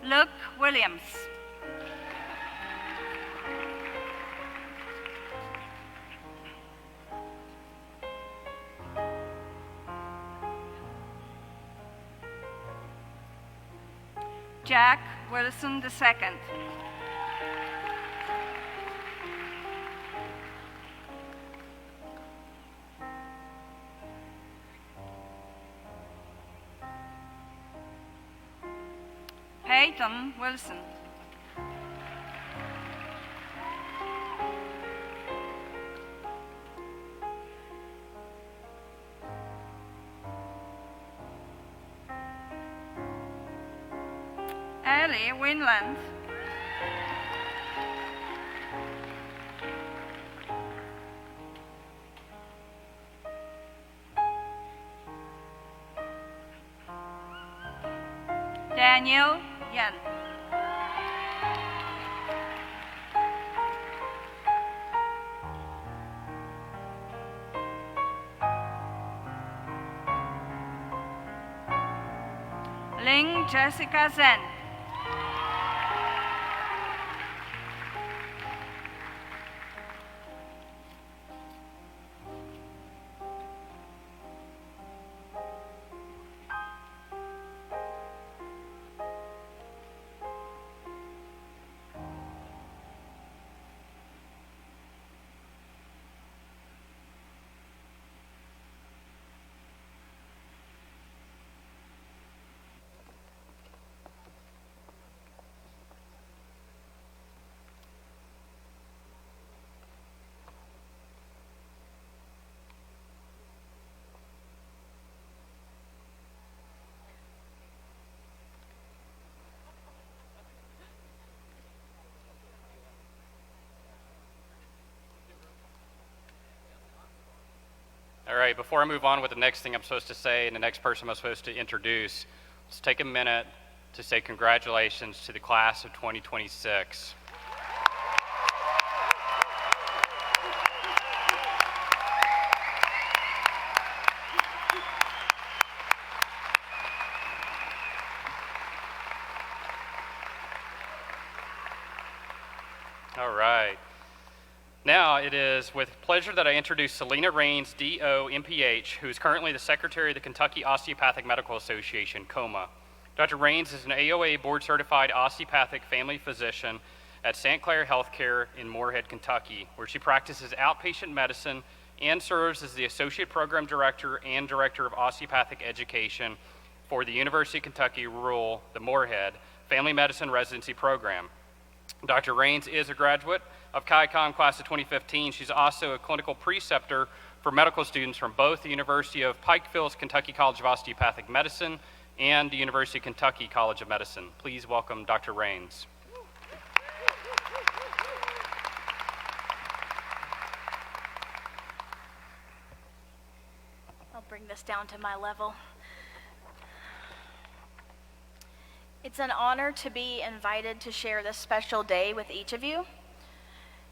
Luke Williams. Jack Wilson II. Peyton Wilson. Ellie Winland. Daniel Yan. Ling Jessica Zen. All right, before I move on with the next thing I'm supposed to say and the next person I'm supposed to introduce, let's take a minute to say congratulations to the class of 2026. All right. Now it is with pleasure that I introduce Selena Raines, DO, MPH, who is currently the Secretary of the Kentucky Osteopathic Medical Association, KOMA. Dr. Raines is an AOA board-certified osteopathic family physician at St. Clair Healthcare in Moorhead, Kentucky, where she practices outpatient medicine and serves as the Associate Program Director and Director of Osteopathic Education for the University of Kentucky Rural, the Moorhead Family Medicine Residency Program. Dr. Raines is a graduate of KYCOM class of 2015. She's also a clinical preceptor for medical students from both the University of Pikeville's Kentucky College of Osteopathic Medicine and the University of Kentucky College of Medicine. Please welcome Dr. Raines. I'll bring this down to my level. It's an honor to be invited to share this special day with each of you.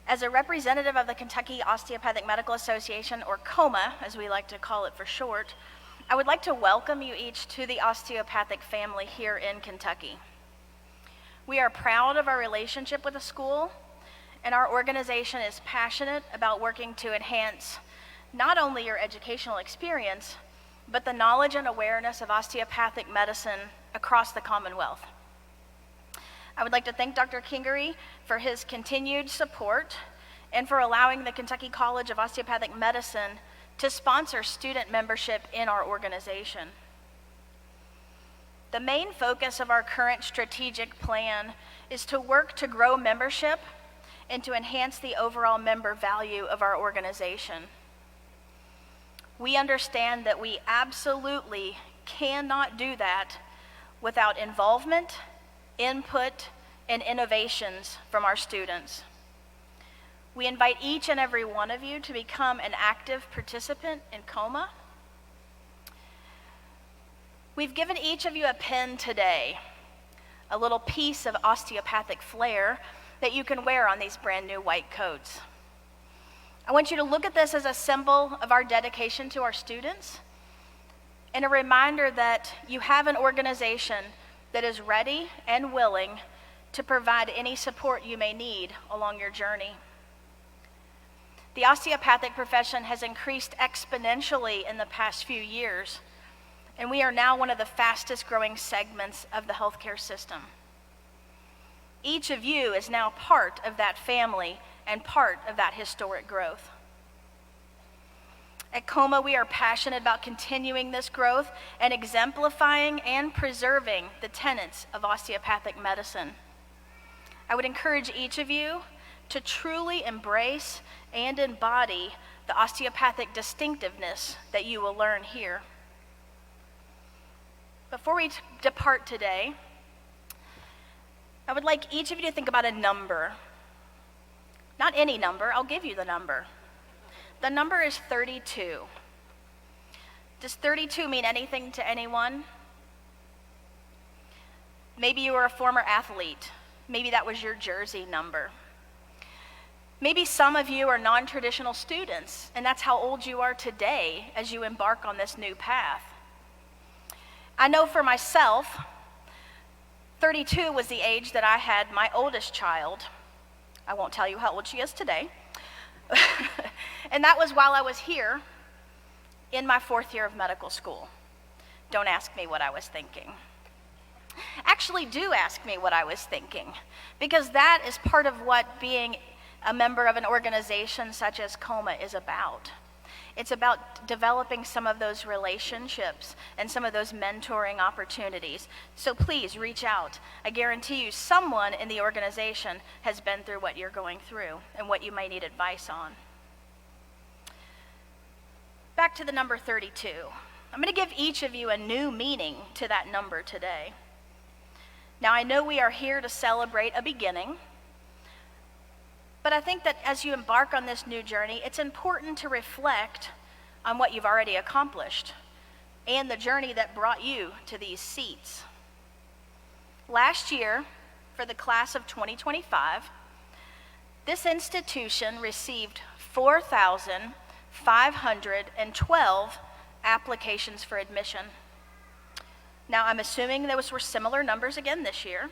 As a representative of the Kentucky Osteopathic Medical Association, or KOMA, as we like to call it for short, I would like to welcome you each to the osteopathic family here in Kentucky. We are proud of our relationship with the school, and our organization is passionate about working to enhance not only your educational experience, but the knowledge and awareness of osteopathic medicine across the Commonwealth. I would like to thank Dr. Kingery for his continued support and for allowing the Kentucky College of Osteopathic Medicine to sponsor student membership in our organization. The main focus of our current strategic plan is to work to grow membership and to enhance the overall member value of our organization. We understand that we absolutely cannot do that without involvement, input, and innovations from our students. We invite each and every one of you to become an active participant in KOMA. We've given each of you a pen today, a little piece of osteopathic flair that you can wear on these brand new white coats. I want you to look at this as a symbol of our dedication to our students and a reminder that you have an organization that is ready and willing to provide any support you may need along your journey. The osteopathic profession has increased exponentially in the past few years, and we are now one of the fastest growing segments of the healthcare system. Each of you is now part of that family and part of that historic growth. At KOMA, we are passionate about continuing this growth and exemplifying and preserving the tenets of osteopathic medicine. I would encourage each of you to truly embrace and embody the osteopathic distinctiveness that you will learn here. Before we depart today, I would like each of you to think about a number. Not any number, I'll give you the number. The number is 32. Does 32 mean anything to anyone? Maybe you were a former athlete. Maybe that was your jersey number. Maybe some of you are non-traditional students, and that's how old you are today as you embark on this new path. I know for myself, 32 was the age that I had my oldest child. I won't tell you how old she is today. And that was while I was here in my 4th year of medical school. Don't ask me what I was thinking. Actually, do ask me what I was thinking, because that is part of what being a member of an organization such as KOMA is about. It's about developing some of those relationships and some of those mentoring opportunities. So please reach out. I guarantee you someone in the organization has been through what you're going through and what you might need advice on. Back to the number 32. I'm going to give each of you a new meaning to that number today. Now, I know we are here to celebrate a beginning, but I think that as you embark on this new journey, it's important to reflect on what you've already accomplished and the journey that brought you to these seats. Last year, for the class of 2025, this institution received 4,512 applications for admission. Now, I'm assuming those were similar numbers again this year,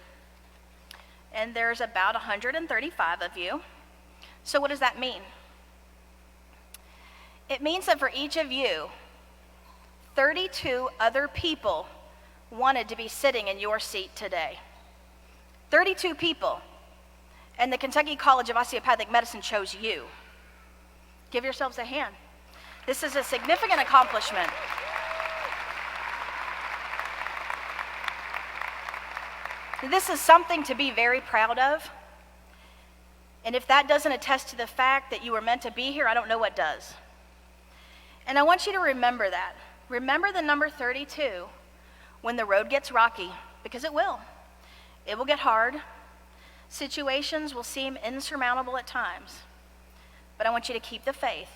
and there's about 135 of you. So what does that mean? It means that for each of you, 32 other people wanted to be sitting in your seat today. 32 people. And the Kentucky College of Osteopathic Medicine chose you. Give yourselves a hand. This is a significant accomplishment. This is something to be very proud of. And if that doesn't attest to the fact that you were meant to be here, I don't know what does. And I want you to remember that. Remember the number 32 when the road gets rocky, because it will. It will get hard. Situations will seem insurmountable at times. But I want you to keep the faith.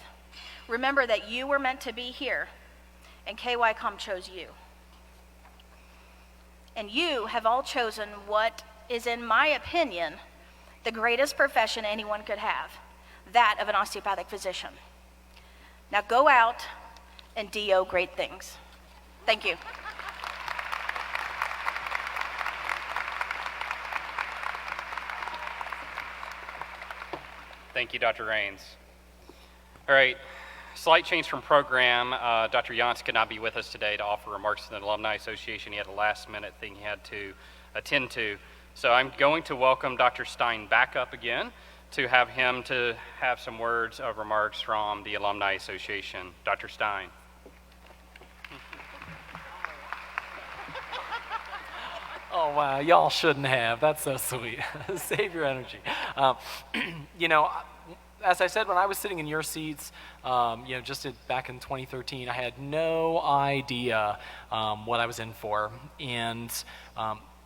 Remember that you were meant to be here, and KYCOM chose you. And you have all chosen what is, in my opinion, the greatest profession anyone could have, that of an osteopathic physician. Now go out and do great things. Thank you. Thank you, Dr. Rains. All right, slight change from program. Dr. Yance could not be with us today to offer remarks to the Alumni Association. He had a last-minute thing he had to attend to. So I'm going to welcome Dr. Stein back up again to have him to have some words of remarks from the Alumni Association. Dr. Stein. Oh, wow, y'all shouldn't have. That's so sweet. Save your energy. As I said, when I was sitting in your seats, back in 2013, I had no idea what I was in for. And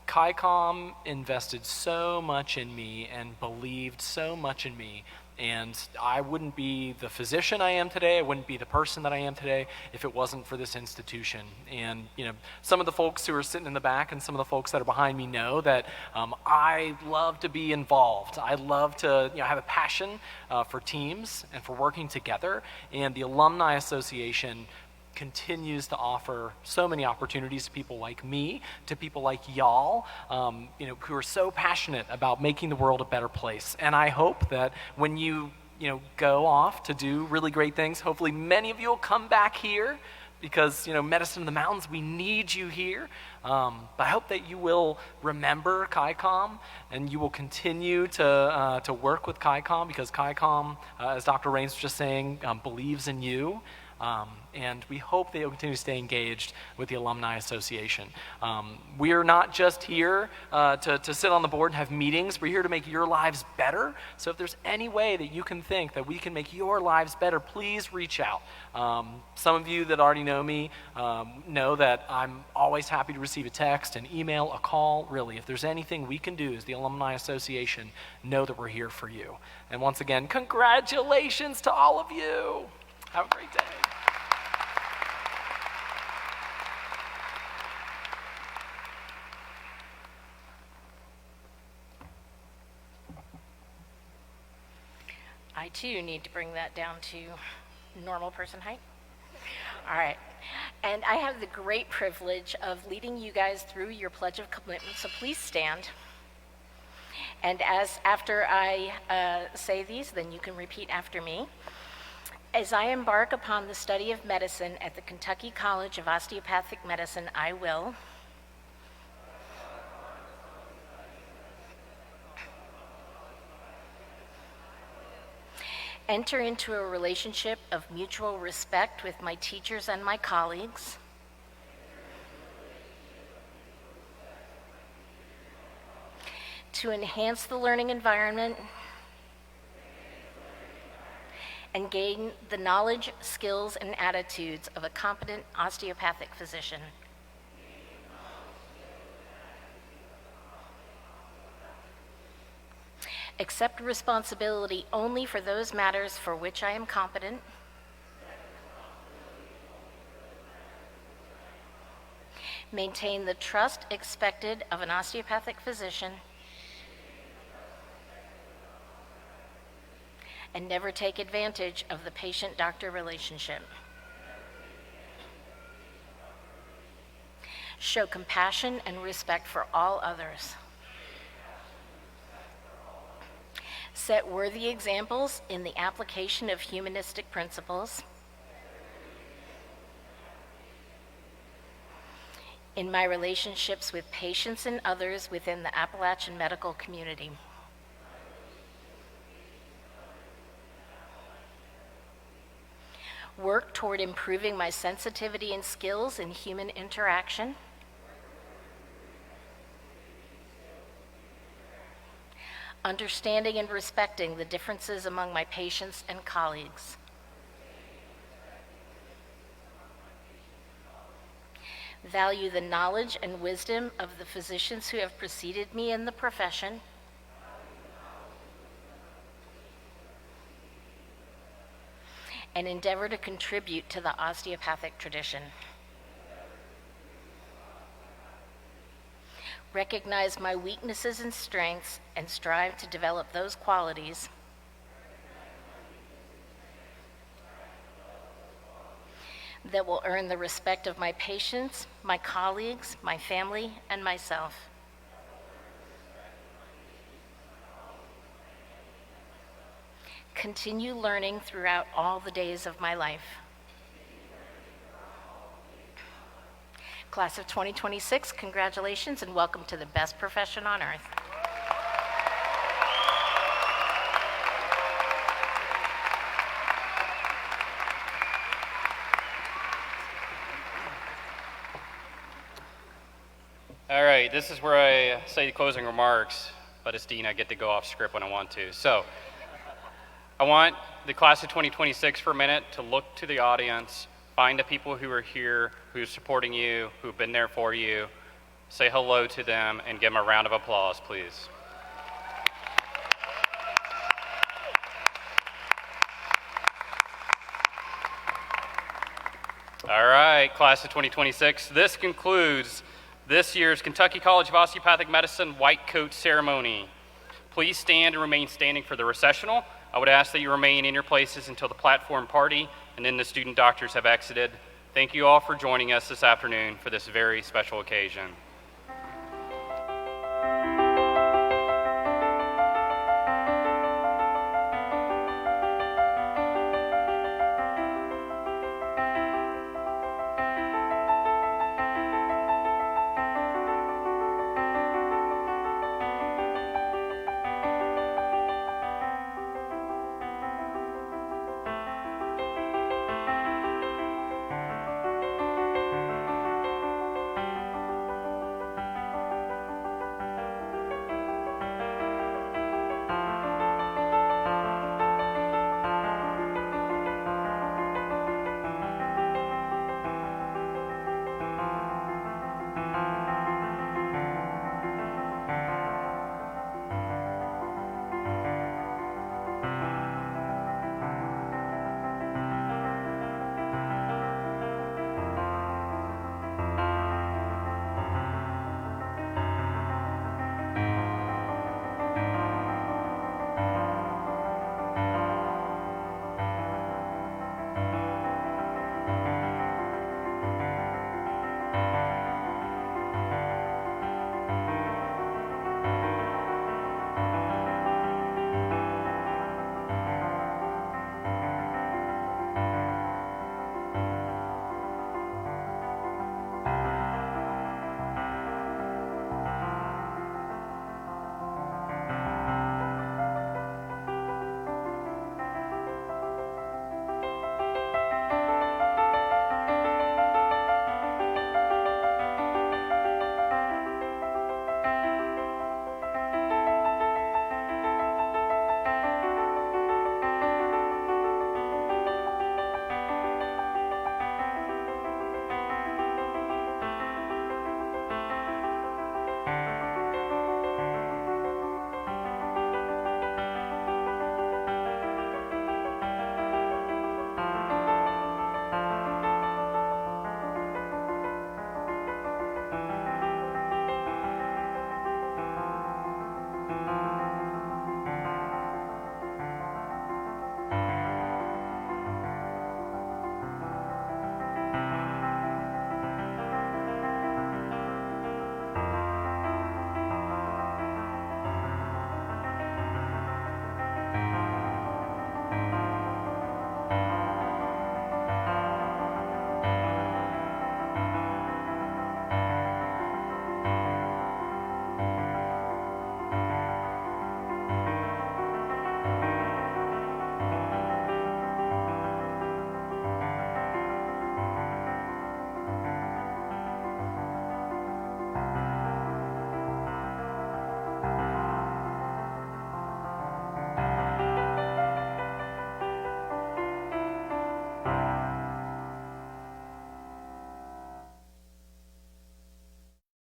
KYCOM invested so much in me and believed so much in me. And I wouldn't be the physician I am today, I wouldn't be the person that I am today if it wasn't for this institution. And some of the folks who are sitting in the back and some of the folks that are behind me know that I love to be involved. I love to have a passion for teams and for working together. And the Alumni Association continues to offer so many opportunities to people like me, to people like y'all, who are so passionate about making the world a better place. And I hope that when you go off to do really great things, hopefully many of you will come back here because, Medicine in the Mountains, we need you here. But I hope that you will remember KYCOM and you will continue to work with KYCOM because KYCOM, as Dr. Rains was just saying, believes in you. And we hope that you'll continue to stay engaged with the Alumni Association. We are not just here to sit on the board and have meetings. We're here to make your lives better. So if there's any way that you can think that we can make your lives better, please reach out. Some of you that already know me know that I'm always happy to receive a text, an email, a call. Really, if there's anything we can do as the Alumni Association, know that we're here for you. And once again, congratulations to all of you. Have a great day. I too need to bring that down to normal person height. All right. And I have the great privilege of leading you guys through your Pledge of Commitment, so please stand. And after I say these, then you can repeat after me. As I embark upon the study of medicine at the Kentucky College of Osteopathic Medicine, I will enter into a relationship of mutual respect with my teachers and my colleagues, to enhance the learning environment and gain the knowledge, skills, and attitudes of a competent osteopathic physician. Accept responsibility only for those matters for which I am competent. maintain the trust expected of an osteopathic physician, and never take advantage of the patient-doctor relationship. Show compassion and respect for all others. Set worthy examples in the application of humanistic principles. In my relationships with patients and others within the Appalachian medical community. Work toward improving my sensitivity and skills in human interaction. Understanding and respecting the differences among my patients and colleagues. Value the knowledge and wisdom of the physicians who have preceded me in the profession. And endeavor to contribute to the osteopathic tradition. Recognize my weaknesses and strengths and strive to develop those qualities that will earn the respect of my patients, my colleagues, my family, and myself. Continue learning throughout all the days of my life. Class of 2026, congratulations and welcome to the best profession on earth. All right, this is where I say the closing remarks, but as dean, I get to go off script when I want to. So, I want the class of 2026 for a minute to look to the audience, find the people who are here, who are supporting you, who've been there for you, say hello to them, and give them a round of applause, please. All right, class of 2026, this concludes this year's Kentucky College of Osteopathic Medicine White Coat Ceremony. Please stand and remain standing for the recessional. I would ask that you remain in your places until the platform party and then the student doctors have exited. Thank you all for joining us this afternoon for this very special occasion.